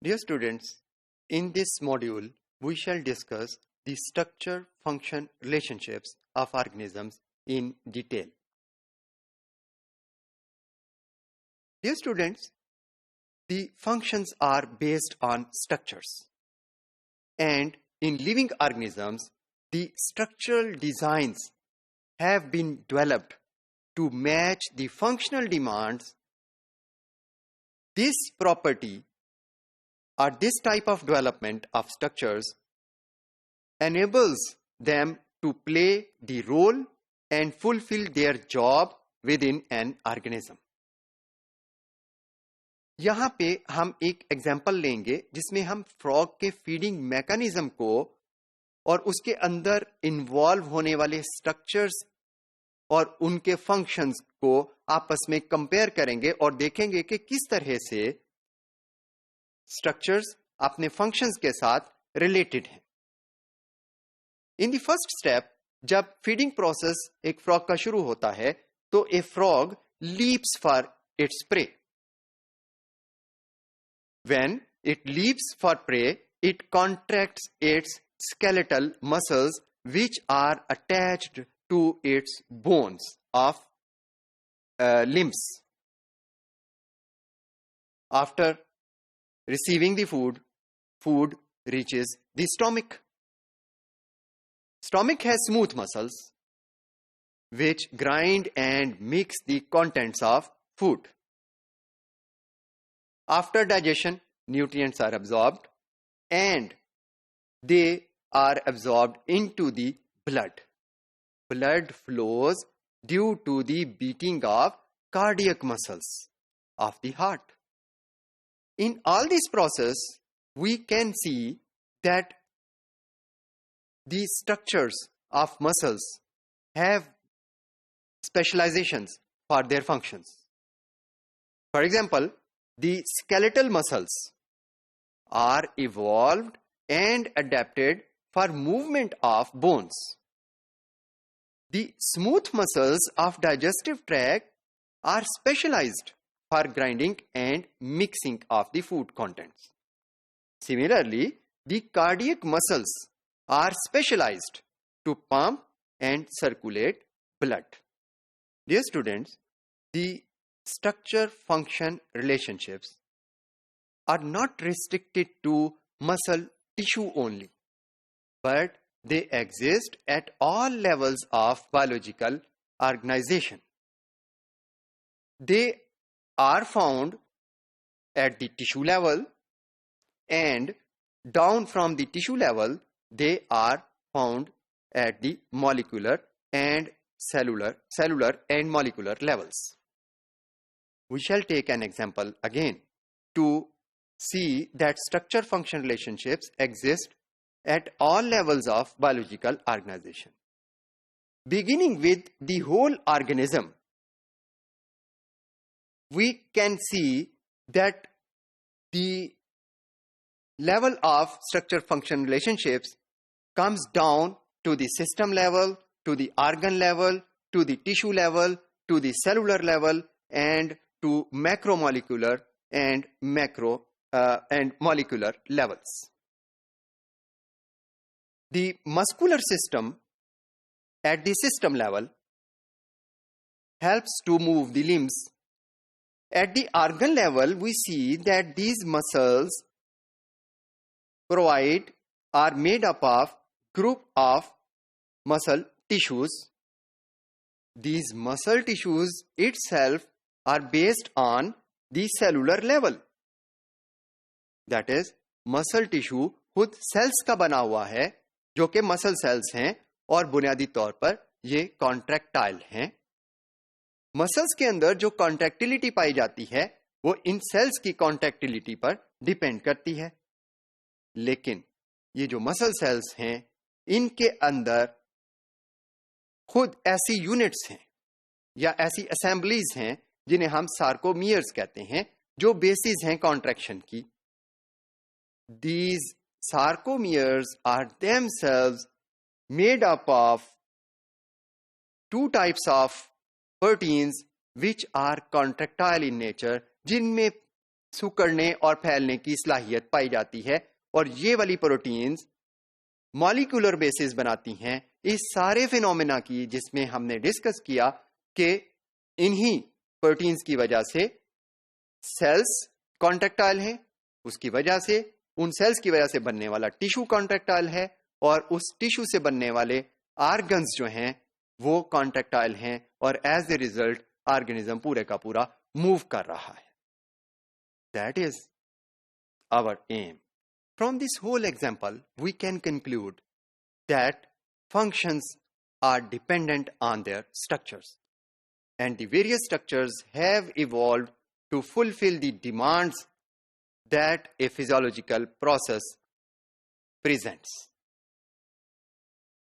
Dear students, in this module, we shall discuss the structure-function relationships of organisms in detail. Dear students, the functions are based on structures. And in living organisms, the structural designs have been developed to match the functional demands. This property or this type of development of structures enables them to play the role and fulfill their job within an organism. यहाँ पे हम एक example लेंगे जिसमें हम frog के feeding mechanism को और उसके अंदर इन्वॉल्व होने वाले स्ट्रक्चर्स और उनके फंक्शंस को आपस में कंपेयर करेंगे और देखेंगे कि किस तरह से स्ट्रक्चर्स अपने फंक्शंस के साथ रिलेटेड हैं। इन द फर्स्ट स्टेप, जब फीडिंग प्रोसेस एक फ्रॉग का शुरू होता है तो ए frog leaps for its prey. When it leaps for prey, it contracts its skeletal muscles which are attached to its bones of limbs. After receiving the food reaches the stomach. Stomach has smooth muscles which grind and mix the contents of food. After digestion, nutrients are absorbed and they are absorbed into the blood. Blood flows due to the beating of cardiac muscles of the heart. In all this process, we can see that these structures of muscles have specializations for their functions. For example, the skeletal muscles are evolved and adapted for movement of bones. The smooth muscles of digestive tract are specialized for grinding and mixing of the food contents. Similarly, the cardiac muscles are specialized to pump and circulate blood. Dear students, the structure-function relationships are not restricted to muscle tissue only, but they exist at all levels of biological organization. They are found at the tissue level, and down from the tissue level, they are found at the molecular and cellular and molecular levels. We shall take an example again to see that structure-function relationships exist at all levels of biological organization. Beginning with the whole organism, we can see that the level of structure-function relationships comes down to the system level, to the organ level, to the tissue level, to the cellular level, and to macromolecular and molecular levels. The muscular system at the system level helps to move the limbs. At the organ level, we see that these muscles are made up of group of muscle tissues. These muscle tissues itself are based on the cellular level. That is, muscle tissue खुद cells का बना हुआ है जो कि muscle cells हैं और बुनियादी तौर पर ये contractile हैं. Muscles के अंदर जो contractility पाई जाती है वो इन cells की contractility पर depend करती है. लेकिन ये जो muscle cells हैं इनके अंदर खुद ऐसी units हैं या ऐसी assemblies हैं जिन्हें हम सार्कोमियर्स कहते हैं जो बेसिस हैं कॉन्ट्रैक्शन की. These sarcomeres are themselves made up of two types of proteins which are contractile in nature, जिनमें सिकुड़ने और फैलने की सलाहियत पाई जाती है और ये वाली प्रोटीन्स मॉलिक्यूलर बेसिस बनाती हैं इस सारे फिनोमेना की, जिसमें हमने डिस्कस किया कि इन्हीं प्रोटीन्स की वजह से सेल्स कॉन्ट्रैक्टाइल हैं, उसकी वजह से उन सेल्स की वजह से बनने वाला टिश्यू कॉन्ट्रैक्टाइल है और उस टिश्यू से बनने वाले ऑर्गन्स जो हैं वो कॉन्ट्रैक्टाइल हैं और एज ए रिजल्ट ऑर्गेनिज्म पूरे का पूरा मूव कर रहा है. That is our aim. From this whole example, we can conclude that functions are dependent on their structures, and the various structures have evolved to fulfill the demands that a physiological process presents.